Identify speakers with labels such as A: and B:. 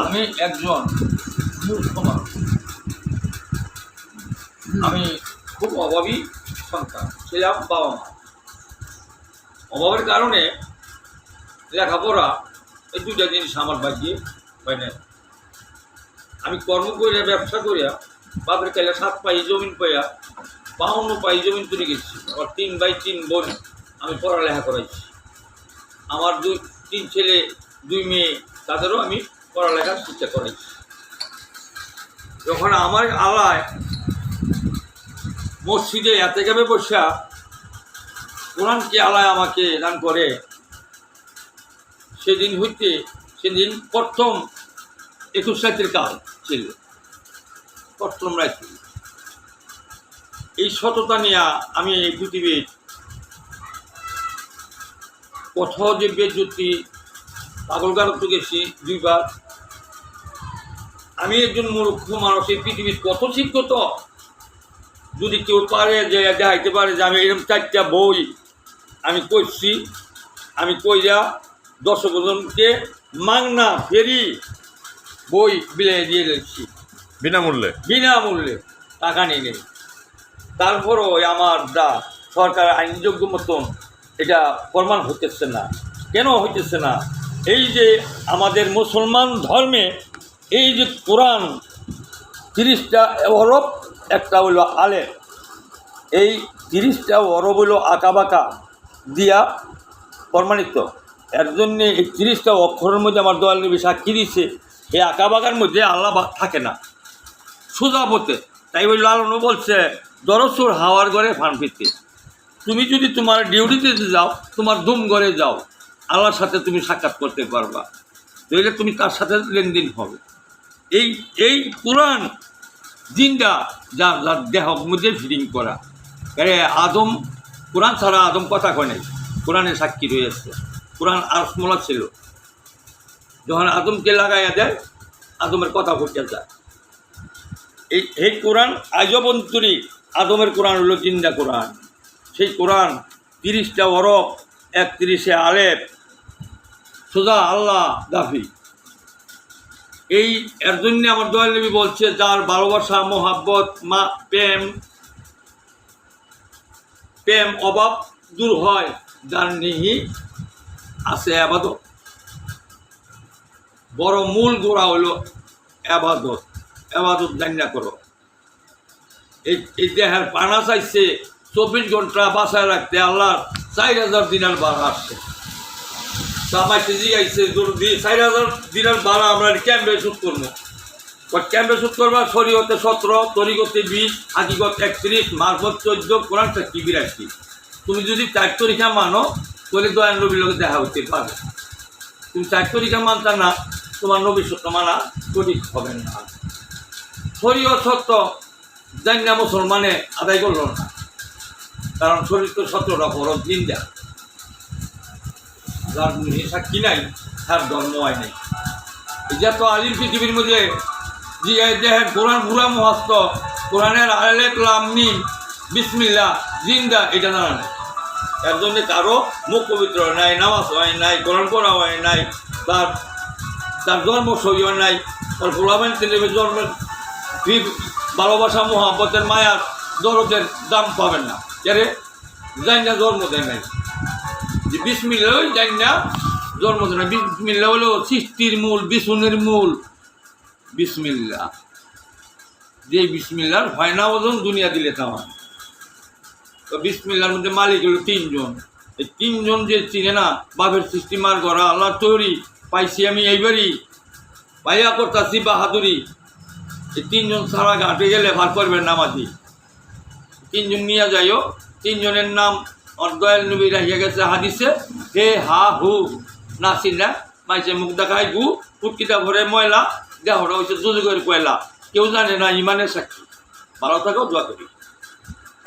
A: আমি একজন মূর্খ মানুষ। আমি খুব অভাবী সন্তান ছিলাম। বাবা মা অভাবের কারণে লেখাপড়া এই দুইটা জিনিস আমার ভাগ্যে হয় না। আমি কর্ম করিয়া ব্যবসা করিয়া বাপের কালে 7 পাই জমিন পাইয়া 52 পাই জমিন তুলে গেছি। আবার 3 ভাই 3 বোন আমি পড়ালেখা করাইছি। আমার 3 ছেলে 2 মেয়ে, তাদেরও আমি পড়ালেখার শিক্ষা করাইছি। যখন আমার আলায় মসজিদে এতে যাবে বসা কোরআনকে আলায় আমাকে দান করে, সেদিন হইতে সেদিন প্রথম 21 রাতের কাল ছিল, প্রথম রাত্রি। এই সততা নিয়ে আমি এই পৃথিবীর কোথাও যে বেজ্জতি পাগলগারত্ব গেছি 2 বার। আমি একজন মূর্খ মানুষ। এই পৃথিবীর কত শিক্ষিত যদি কেউ পারে যে দেখাইতে পারে যে আমি এরকম 4টা বই আমি করছি, আমি কইরা দর্শকজনকে মাগনা ফেরি বই বিলিয়ে দিয়ে দিচ্ছি বিনামূল্যে টাকা নিয়ে নেই। তারপরও আমার যা সরকার আইনযোগ্য মতন এটা প্রমাণ হইতেছে না। কেন হইতেছে না? এই যে আমাদের মুসলমান ধর্মে এই যে কোরআন 30টা হরফ, একটা হইল আলেফ, এই 30টা হরফ হইল আঁকাবাঁকা দিয়া প্রমাণিত। এর জন্যে এই 30টা অক্ষরের মধ্যে আমার দয়াল নবী সাক্ষী দিচ্ছে এই আঁকাবাঁকার মধ্যে আল্লাহ থাকে না, সোজা পথে। তাই ওই লালনও বলছে দরসুর হাওয়ার ঘরে ফান পেতে। তুমি যদি তোমার ডিউটিতে যাও, তোমার দুম ঘরে যাও, আল্লাহর সাথে তুমি সাক্ষাৎ করতে পারবা, নইলে তুমি তার সাথে লেনদেন হবে। এই কোরআন জিন্দা যার যার দেহ মধ্যে ফিটিং করা। আদম কোরআন ছাড়া আদম কথা কয় নাই, কোরআনের সাক্ষী রয়েছে। কোরআন আরশমলা ছিল, যখন আদমকে লাগাইয়া দেয় আদমের কথা ফুটে যায়। এই কোরআন আজবন্তরী আদমের কোরআন হলো জিন্দা কোরআন। সেই কোরআন 30টা হরফ, 31 আলেফ, সোজা আল্লাহ দাফি। এর জন্য আমার দয়াল নবী বলছে যার ভালোবাসা মোহাব্বত মা প্রেম অভাব দূর হয়, যার নিহি আছে আবাদত। বড় মূল গোড়া হলো আবাদত। আবাদত জান্না করো। এই দেহের পানা চাইছে 24 ঘন্টা বাঁচায় রাখতে আল্লাহ 4000 দিনার ভাড়া আসছে। আমাকে জিগাইছে যদি 4000 দিনার ভাড়া আমরা ক্যাম্পে শুট করবো। ক্যাম্পে শুট করবা শরীয়তে 17, তরিকতে 20, হাকিকত 31, মারফত 14, কোরআন সাক্ষী 82। তুমি যদি 4 তরিকা মানো তাহলে দয়াল নবীর লোকে দেখা হতে পারবে। তুমি 4 তরিকা মানতা না, তোমার নবীর সত্য মানা সঠিক হবে না। শরীয়ত সত্য জান্না মুসলমানে আদায় করল না, কারণ শরীর তো 17টা ফরজ জিন্দা। যার সাক্ষী নাই তার ধর্ম হয় নাই। এটা তো আলিম পৃথিবীর মধ্যে যে দেখেন কোরআন পুরা মহস্ত, কোরআনের আলেফ লাম মিম বিসমিল্লাহ জিন্দা, এটা জানা নাই। এর জন্যে কারো মুখ পবিত্র নাই, নামাজ হয় নাই, কোরআন পড়া হয় নাই, তার জন্ম সই হয় নাই, তার গোলামের জন্মের ভালোবাসা মোহাব্বতের মায়ার দরদের দাম পাবেন না। যারে জান্না জন্ম দেয় নাই, যে বিসমিল্লাহ জান্না জন্ম দেয় না। বিসমিল্লাহ হলো সৃষ্টির মূল, বিষ্ণুর মূল। বিসমিল্লাহ যে বিসমিল্লার হয় না ওজন দুনিয়া দিলে তামান। তো বিসমিল্লার মধ্যে মালিক হলো 3 জন। এই 3 জন যে চিনে না, বাপের সৃষ্টি মার গড়া আল্লাহ তৈরি পাইছি আমি এইবারই পাইয়া করতাছি বাহাদুরি। এই 3 জন ছাড়া ঘাটে গেলে ভার করবেন নামাজি। 3 জন নিয়ে যাইও। 3 জনের নাম দয়াল নবী রাখিয়া গেছে হাদিসে, হে হা হু নাসিনা মাইসে মুখ দেখায় গু, ফুটকিটা ভরে ময়লা, দেহটা হয়েছে দুজকের কয়লা। কেউ জানে না, ইমানের সাক্ষী। ভালো থাকো, দোয়া করি।